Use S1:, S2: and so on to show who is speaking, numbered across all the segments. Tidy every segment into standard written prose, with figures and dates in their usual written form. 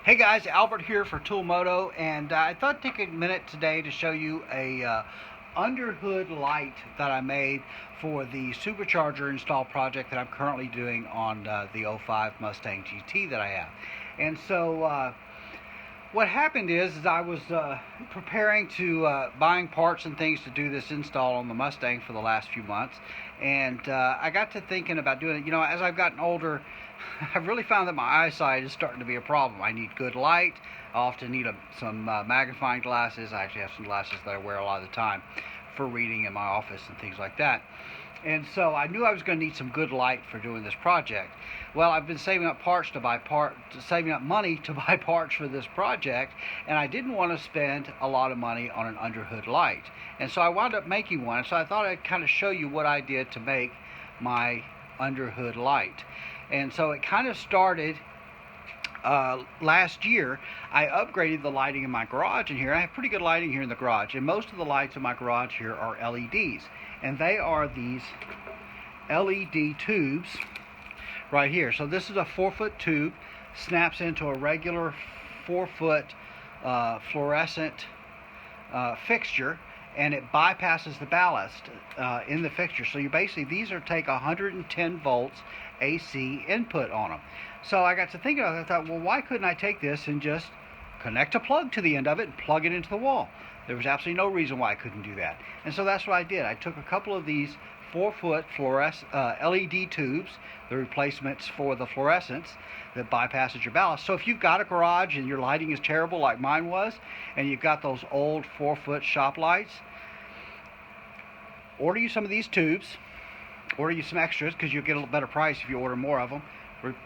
S1: Hey guys, Albert here for Toolmoto, and I thought I'd take a minute today to show you a underhood light that I made for the supercharger install project that I'm currently doing on the '05 Mustang GT that I have. And so what happened is I was preparing to buying parts and things to do this install on the Mustang for the last few months, and I got to thinking about doing it. You know, as I've gotten older, I've really found that my eyesight is starting to be a problem. I need good light. I often need some magnifying glasses. I actually have some glasses that I wear a lot of the time for reading in my office and things like that. And so I knew I was going to need some good light for doing this project. Well, I've been saving up saving up money to buy parts for this project, and I didn't want to spend a lot of money on an underhood light. And so I wound up making one. So I thought I'd kind of show you what I did to make my underhood light. And so it kind of started last year. I upgraded the lighting in my garage in here. I have pretty good lighting here in the garage, and most of the lights in my garage here are LEDs, and they are these LED tubes right here. So this is a 4-foot tube, snaps into a regular 4-foot fluorescent fixture, and it bypasses the ballast in the fixture. So you basically, these take 110 volts AC input on them. So I got to thinking about it. I thought, well, why couldn't I take this and just connect a plug to the end of it and plug it into the wall? There was absolutely no reason why I couldn't do that. And so that's what I did. I took a couple of these 4-foot LED tubes, the replacements for the fluorescents that bypasses your ballast. So if you've got a garage and your lighting is terrible like mine was, and you've got those old 4-foot shop lights, order you some of these tubes, order you some extras because you'll get a better price if you order more of them.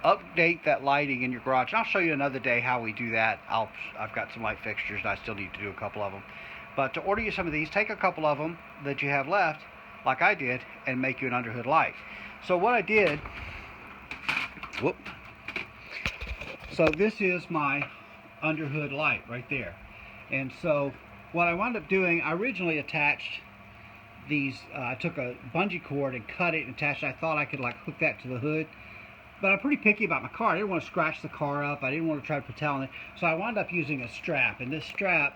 S1: Update that lighting in your garage. And I'll show you another day how we do that. I've got some light fixtures and I still need to do a couple of them. But to order you some of these, take a couple of them that you have left, like I did, and make you an underhood light. So what I did, so this is my underhood light right there. And so what I wound up doing, I originally attached these, I took a bungee cord and cut it and attached it. I thought I could like hook that to the hood, but I'm pretty picky about my car. I didn't want to scratch the car up. I didn't want to try to put towel on it. So I wound up using a strap, and this strap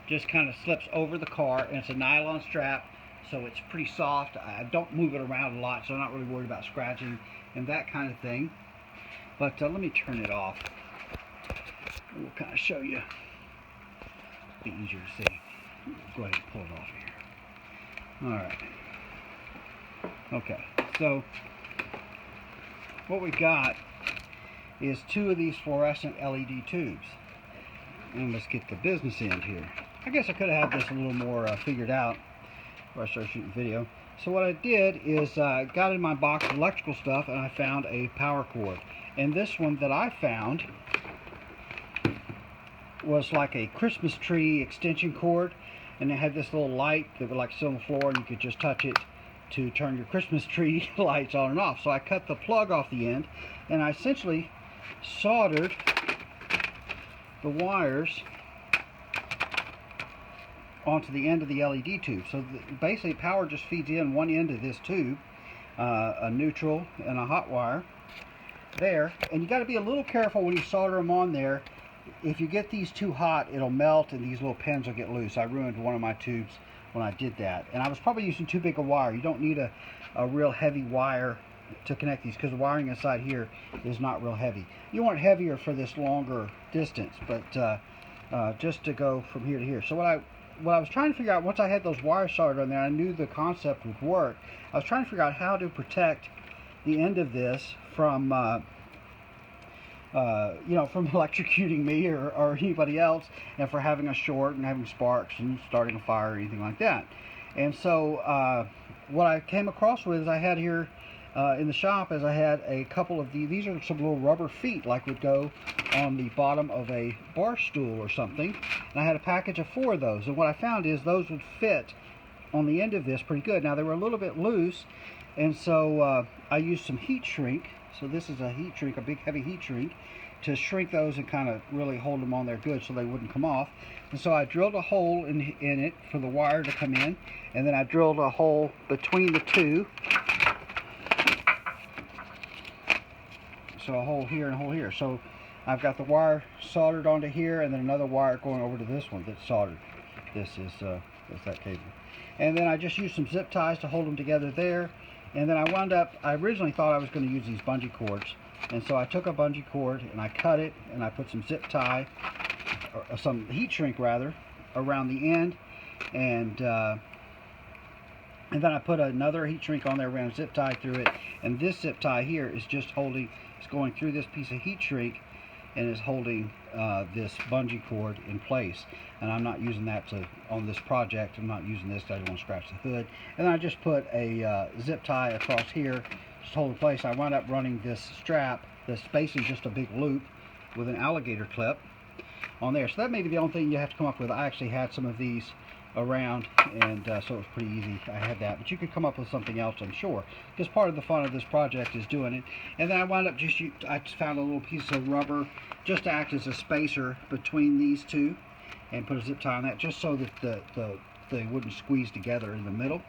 S1: just kind of slips over the car, and it's a nylon strap, so it's pretty soft. I don't move it around a lot, so I'm not really worried about scratching and that kind of thing. But let me turn it off. We'll kind of show you. It'll be easier to see. Go ahead and pull it off here. Alright. Okay, so what we got is 2 of these fluorescent LED tubes. And let's get the business end here. I guess I could have had this a little more figured out before I started shooting video. So what I did is got in my box of electrical stuff, and I found a power cord. And this one that I found was like a Christmas tree extension cord, and it had this little light that would like sit on the floor, and you could just touch it to turn your Christmas tree lights on and off. So I cut the plug off the end, and I essentially soldered the wires onto the end of the LED tube. So basically power just feeds in one end of this tube, a neutral and a hot wire there. And you got to be a little careful when you solder them on there. If you get these too hot, it'll melt and these little pins will get loose. I ruined one of my tubes when I did that, and I was probably using too big a wire. You don't need a real heavy wire to connect these, because the wiring inside here is not real heavy. You want heavier for this longer distance, but just to go from here to here. So what I was trying to figure out, once I had those wires soldered on there, I knew the concept would work. I was trying to figure out how to protect the end of this from from electrocuting me or anybody else, and for having a short and having sparks and starting a fire or anything like that. And so what I came across with is I had here in the shop is I had a couple of these are some little rubber feet like would go on the bottom of a bar stool or something, and I had a package of 4 of those, and what I found is those would fit on the end of this pretty good. Now they were a little bit loose, and so I used some heat shrink. So this is a heat shrink, a big heavy heat shrink, to shrink those and kind of really hold them on there good so they wouldn't come off. And so I drilled a hole in it for the wire to come in, and then I drilled a hole between the two. So a hole here and a hole here. So I've got the wire soldered onto here, and then another wire going over to this one that's soldered. This is that cable. And then I just used some zip ties to hold them together there. And then I originally thought I was going to use these bungee cords. And so I took a bungee cord and I cut it, and I put some zip tie, or some heat shrink rather, around the end. And then I put another heat shrink on there, ran a zip tie through it. And this zip tie here is just holding, it's going through this piece of heat shrink, and is holding this bungee cord in place. And I'm not using that on this project. I'm not using this, I don't want to scratch the hood. And then I just put a zip tie across here, just hold in place. I wound up running this strap, this basically just a big loop with an alligator clip on there. So that may be the only thing you have to come up with. I actually had some of these around, and so it was pretty easy. I had that, but you could come up with something else, I'm sure, because part of the fun of this project is doing it. And then I wound up I just found a little piece of rubber just to act as a spacer between these two, and put a zip tie on that just so that they wouldn't squeeze together in the middle.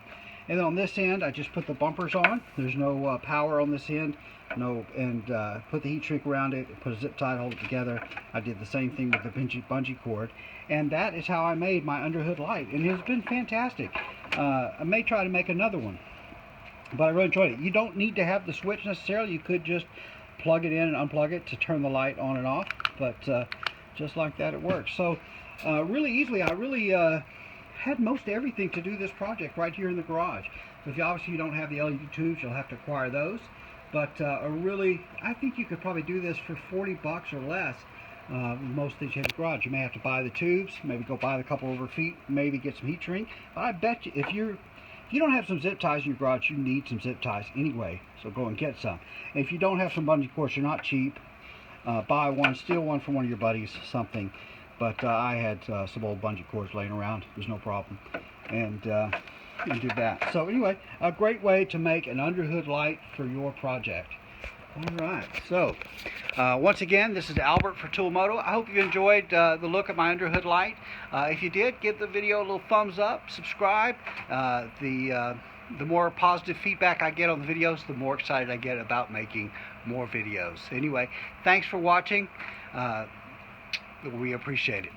S1: And then on this end, I just put the bumpers on. There's no power on this end. And put the heat shrink around it, put a zip tie to hold it together. I did the same thing with the bungee cord. And that is how I made my underhood light. And it's been fantastic. I may try to make another one, but I really enjoyed it. You don't need to have the switch necessarily. You could just plug it in and unplug it to turn the light on and off. But just like that, it works. So really easily, I really had most everything to do this project right here in the garage. If obviously you don't have the LED tubes, you'll have to acquire those. But I think you could probably do this for 40 bucks or less. Most things you have in the garage. You may have to buy the tubes, maybe go buy the couple over feet, maybe get some heat shrink. But I bet you if you don't have some zip ties in your garage, you need some zip ties anyway. So go and get some. And if you don't have some bungee cords, you're not cheap. Buy one, steal one from one of your buddies, something. But I had some old bungee cords laying around. There's no problem. And do that. So anyway, a great way to make an underhood light for your project. Alright, so once again, this is Albert for Toolmoto. I hope you enjoyed the look at my underhood light. If you did, give the video a little thumbs up, subscribe. The more positive feedback I get on the videos, the more excited I get about making more videos. Anyway, thanks for watching. We appreciate it.